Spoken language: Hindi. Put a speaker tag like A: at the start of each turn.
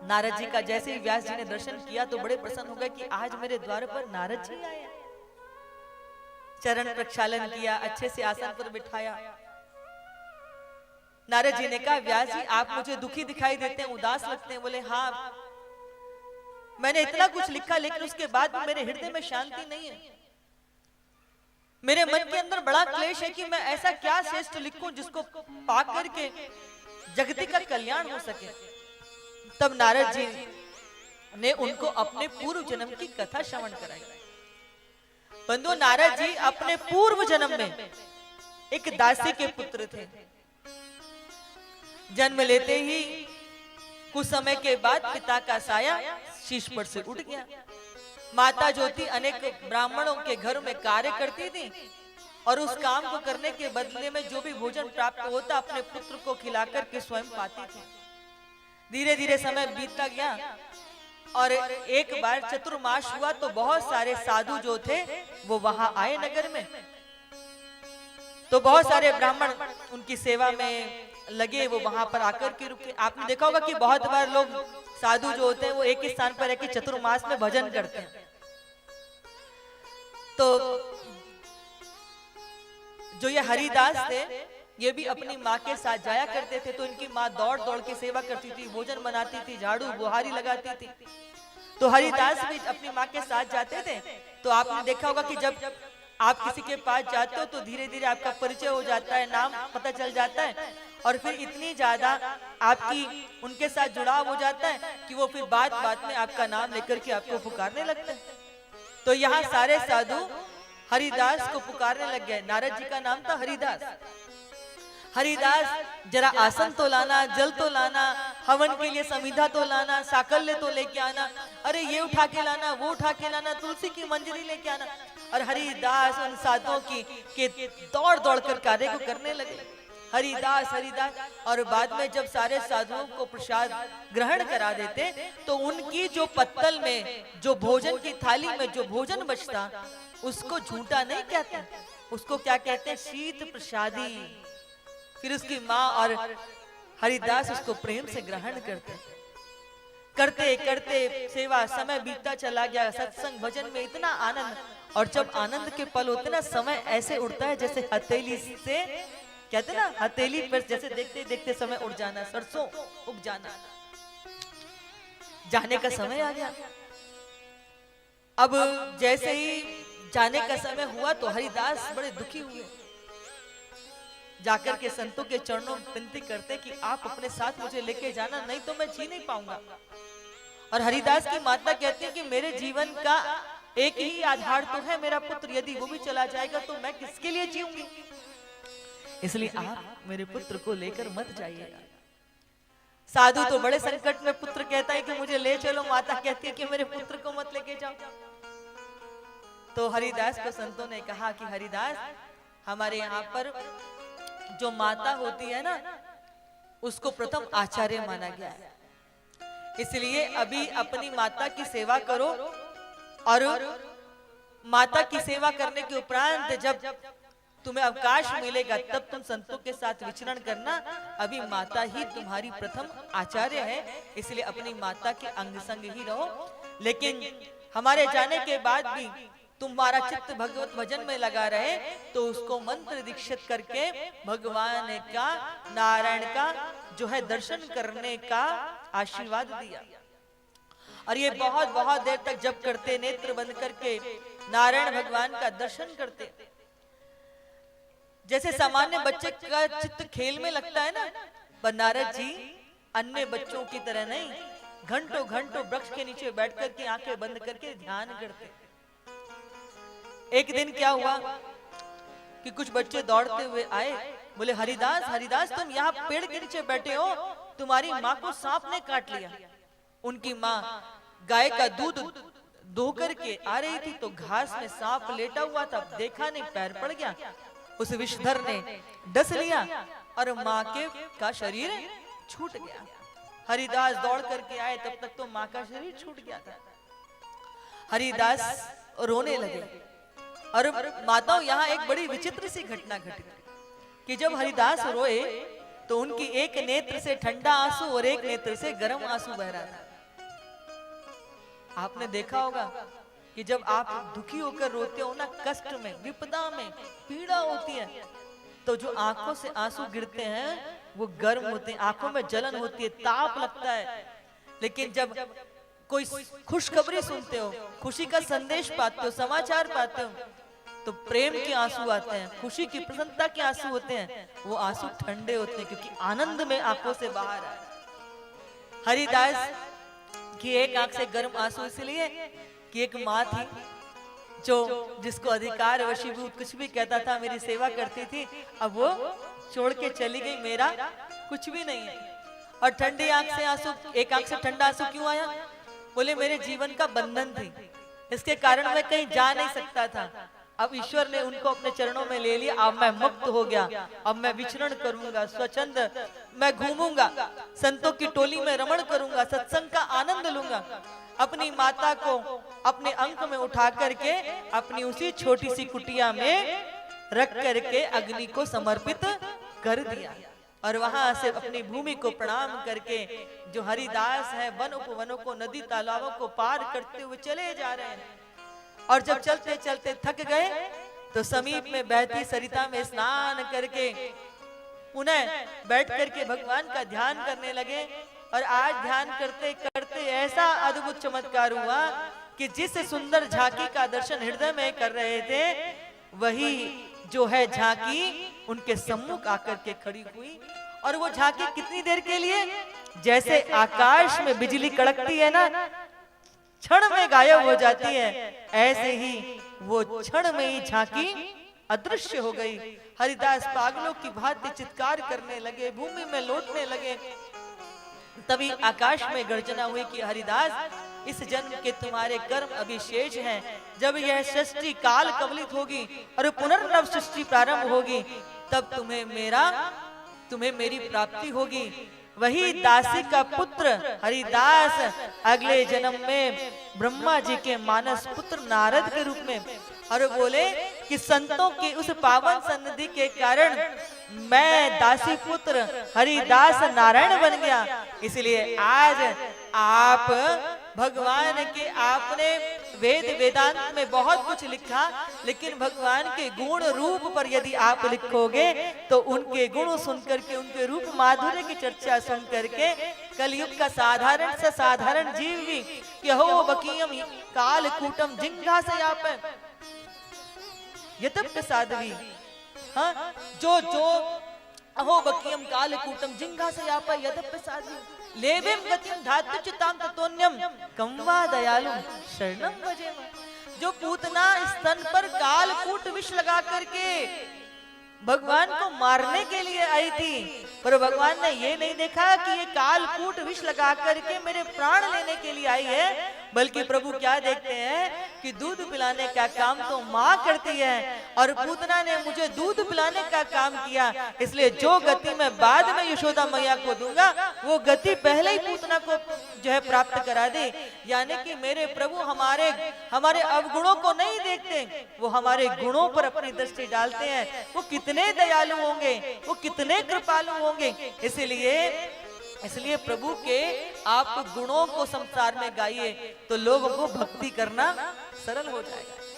A: नारद जी का जैसे ही व्यास जी ने दर्शन किया तो बड़े प्रसन्न हो गए कि आज मेरे द्वार पर नारद जी आए। चरण प्रक्षालन किया, अच्छे से आसन पर बिठाया। नारद जी ने कहा, व्यास जी आप मुझे दुखी दिखाई देते हैं, उदास लगते हैं। बोले हाँ, मैंने इतना कुछ लिखा लेकिन उसके बाद भी मेरे हृदय में शांति नहीं है। मेरे मन के अंदर बड़ा क्लेश है कि मैं ऐसा क्या श्रेष्ठ लिखूं जिसको पा करके जगती का कल्याण हो सके। तब नारद जी ने उनको अपने पूर्व जन्म की कथा श्रवण कराई। बंधु, नारद जी अपने पूर्व जन्म में एक दासी के पुत्र थे। जन्म लेते ही कुछ समय के बाद पिता का साया शीश पर से उठ गया। माता जो थी अनेक ब्राह्मणों के घर में कार्य करती थी और उस काम को करने के बदले में जो भी भोजन प्राप्त होता अपने पुत्र को खिलाकर के स्वयं पाती थी। धीरे धीरे समय बीतता गया और एक बार चतुर्मास हुआ तो बहुत सारे साधु जो थे वो वहां आए नगर में। तो बहुत सारे ब्राह्मण उनकी सेवा में लगे, वो वहां पर आकर के रुके। आपने देखा होगा कि बहुत बार लोग साधु जो होते हैं वो एक ही स्थान पर रहकर चतुर्मास में भजन करते हैं। तो जो ये हरिदास थे ये भी अपनी माँ के साथ जाया करते थे। तो इनकी माँ दौड़ दौड़ के सेवा करती थी, भोजन बनाती थी, झाड़ू बुहारी लगाती थी। तो हरिदास भी अपनी माँ के साथ जाते थे। तो आपने देखा होगा कि जब आप किसी के पास जाते हो तो धीरे धीरे आपका परिचय हो जाता है, नाम पता चल जाता है और फिर इतनी ज्यादा आपकी उनके साथ जुड़ाव हो जाता है कि वो फिर बात बात में आपका नाम लेकर के आपको पुकारने लगते हैं। तो यहाँ सारे साधु हरिदास को पुकारने लग गए। नारद जी का नाम था हरिदास। हरिदास जरा आसन तो लाना, जल तो लाना, हवन के लिए समिधा तो लाना, साकल्य तो लेके आना, अरे ये उठा के लाना, वो उठा के लाना, तुलसी की मंजरी लेके आना। और हरिदास उन साधुओं की के दौड़ दौड़ कर कार्य को करने लगे। हरिदास हरिदास। और बाद में जब सारे साधुओं को प्रसाद ग्रहण करा देते तो उनकी जो पत्तल में, जो भोजन की थाली में जो भोजन बचता उसको झूठा नहीं कहते, उसको क्या कहते हैं? शीत प्रसादी। फिर उसकी माँ और हरिदास उसको प्रेम से ग्रहण करते करते करते सेवा समय बीतता चला गया। सत्संग भजन में इतना आनंद, और जब आनंद के पल होते ना समय ऐसे उड़ता है जैसे हथेली से, कहते ना हथेली पर जैसे देखते देखते समय उड़ जाना, सरसों उग जाना। जाने का समय आ गया। अब जैसे ही जाने का समय हुआ तो हरिदास बड़े दुखी हुए। जाकर के संतों के चरणों में विनती करते कि आप अपने साथ मुझे लेके जाना, नहीं तो मैं जी नहीं पाऊंगा। और हरिदास की माता कहती है कि मेरे जीवन का एक ही आधार तो है मेरा पुत्र, यदि वो भी चला जाएगा तो मैं किसके लिए जीऊंगी, इसलिए आप मेरे पुत्र को लेकर मत जाइएगा। साधु तो बड़े संकट में, पुत्र कहता है कि मुझे ले चलो, माता कहती है कि मेरे पुत्र को मत लेके जाओ। तो हरिदास को संतों ने कहा कि हरिदास, हमारे यहाँ पर जो माता होती है ना उसको प्रथम आचार्य माना गया है, इसलिए अभी अपनी माता की सेवा करो और माता की सेवा करने के उपरांत जब तुम्हें अवकाश मिलेगा तब तुम संतों के साथ विचरण करना। अभी माता ही तुम्हारी प्रथम आचार्य है, इसलिए अपनी माता के अंग संग ही रहो। लेकिन हमारे जाने के बाद भी तुम्हारा चित्त भगवत भजन में लगा रहे तो उसको मंत्र दीक्षित करके भगवान का, नारायण का जो है दर्शन करने का आशीर्वाद दिया। और ये बहुत बहुत देर तक जब करते, नेत्र बंद करके नारायण भगवान का दर्शन करते। जैसे सामान्य बच्चे का चित्त खेल में लगता है ना, पर नारद जी अन्य बच्चों की तरह नहीं, घंटों घंटों वृक्ष के नीचे बैठ करके आंखें बंद करके ध्यान करते। एक दिन क्या हुआ कि कुछ बच्चे दौड़ते हुए आए, बोले हरिदास हरिदास तुम यहाँ पेड़ के नीचे बैठे हो, तुम्हारी माँ को सांप ने काट लिया। उनकी माँ गाय का दूध दो करके आ रही थी तो घास में सांप लेटा हुआ था, देखा नहीं, पैर पड़ गया, उस विषधर ने डस लिया और माँ के का शरीर छूट गया। हरिदास दौड़ करके आए, तब तक तो माँ का शरीर छूट गया था। हरिदास रोने लगे। और माताओं यहाँ एक बड़ी विचित्र सी घटना घटी कि जब हरिदास रोए तो उनकी एक नेत्र से ठंडा आंसू और एक नेत्र से गर्म आंसू बह रहा था। आपने देखा होगा कि जब आप दुखी होकर रोते हो ना, कष्ट में, विपदा में, पीड़ा होती है, तो जो आंखों से आंसू गिरते हैं वो गर्म होते हैं, आंखों में जलन होती है, ताप लगता है। लेकिन जब कोई खुशखबरी सुनते हो, खुशी का संदेश पाते हो, समाचार पाते हो, तो प्रेम के आंसू आते हैं, खुशी की, प्रसन्नता के आंसू होते हैं। वो आंसू ठंडे होते हैं क्योंकि आनंद में आंखों से बाहर आए। हरिदास की एक आंख से गर्म आंसू इसलिए कि एक माँ थी जो जिसको अधिकार वशीभूत कुछ भी कहता था, मेरी सेवा करती थी, अब वो छोड़ के चली गई, मेरा कुछ भी नहीं है। और ठंडी आंख से आंसू, एक आंख से ठंडा आंसू क्यों आया? बोले मेरे जीवन का बंधन थी, इसके कारण मैं कहीं जा नहीं सकता था। अब ईश्वर ने उनको अपने चरणों में ले लिया, अब मैं मुक्त हो गया, अब मैं विचरण करूंगा, स्वच्छंद मैं घूमूंगा, संतों की टोली में रमण करूंगा, सत्संग का आनंद लूंगा। अपनी माता को अपने अंक में उठा करके अपनी उसी छोटी सी कुटिया में रख करके अग्नि को समर्पित कर दिया। और वहां से अपनी भूमि को प्रणाम करके जो हरिदास है, वन उपवनों को, नदी तालाबों को पार करते हुए चले जा रहे हैं। और जब चलते चलते थक गए तो समीप में बहती सरिता में स्नान करके पुनः बैठ करके भगवान का ध्यान करने लगे। और आज ध्यान करते करते ऐसा अद्भुत चमत्कार हुआ कि जिस सुंदर झांकी का दर्शन हृदय में कर रहे थे, वही जो है झांकी उनके सम्मुख आकर के खड़ी हुई। और वो झांकी कितनी देर के लिए? जैसे आकाश में बिजली कड़कती है ना, क्षण में गायब हो जाती है, ऐसे ही वो क्षण में ही झांकी अदृश्य हो गई। हरिदास पागलों की भांति चित्कार करने लगे, भूमि में लौटने लगे। तभी आकाश में गर्जना हुई कि हरिदास, इस जन्म के तुम्हारे कर्म अभी शेष हैं। जब यह सृष्टि काल कवलित होगी और पुनर्नव सृष्टि प्रारंभ होगी, तब तुम्हें मेरी प्राप्ति होगी। वही दासी का पुत्र हरिदास अगले जन्म में ब्रह्मा जी के मानस पुत्र नारद के रूप में, और बोले कि संतों की उस पावन सन्निधि के कारण मैं दासी पुत्र हरिदास नारायण बन गया। इसलिए आज आप भगवान के, आपने वेद वेदांत में बहुत कुछ लिखा, लेकिन भगवान के गुण रूप पर यदि आप लिखोगे तो उनके गुण सुन करके, उनके रूप माधुर्य की चर्चा सुन करके कलयुग का साधारण से साधारण जीव भी कि हो बकीयम काल कूटम जिंघा से आप यतप्य साध्वी, हाँ, जो अहो बकीयम काल कूटम जिंघा से आप यतप्य साध्वी लेवेम गतिम धातु चिताम ततोन्यम कम्वा दयालु शरणम भजेम। जो पूतना स्तन पर कालकूट विष लगा करके भगवान को मारने के लिए आई थी, पर भगवान ने ये नहीं देखा कि ये कालकूट विष लगा करके मेरे प्राण लेने के लिए आई है, बल्कि प्रभु क्या देखते हैं कि दूध पिलाने का काम तो माँ करती है और पूतना ने मुझे दूध पिलाने का काम किया, इसलिए जो गति मैं बाद में यशोदा मैया को दूंगा वो गति पहले ही पूतना को जो है प्राप्त करा दे। यानी कि मेरे प्रभु हमारे अवगुणों को नहीं देखते, वो हमारे गुणों पर अपनी दृष्टि डालते हैं। वो कितने दयालु होंगे, वो कितने कृपालु होंगे। इसलिए प्रभु के आप गुणों को संसार में गाइए तो लोगों को भक्ति करना सरल हो जाएगा।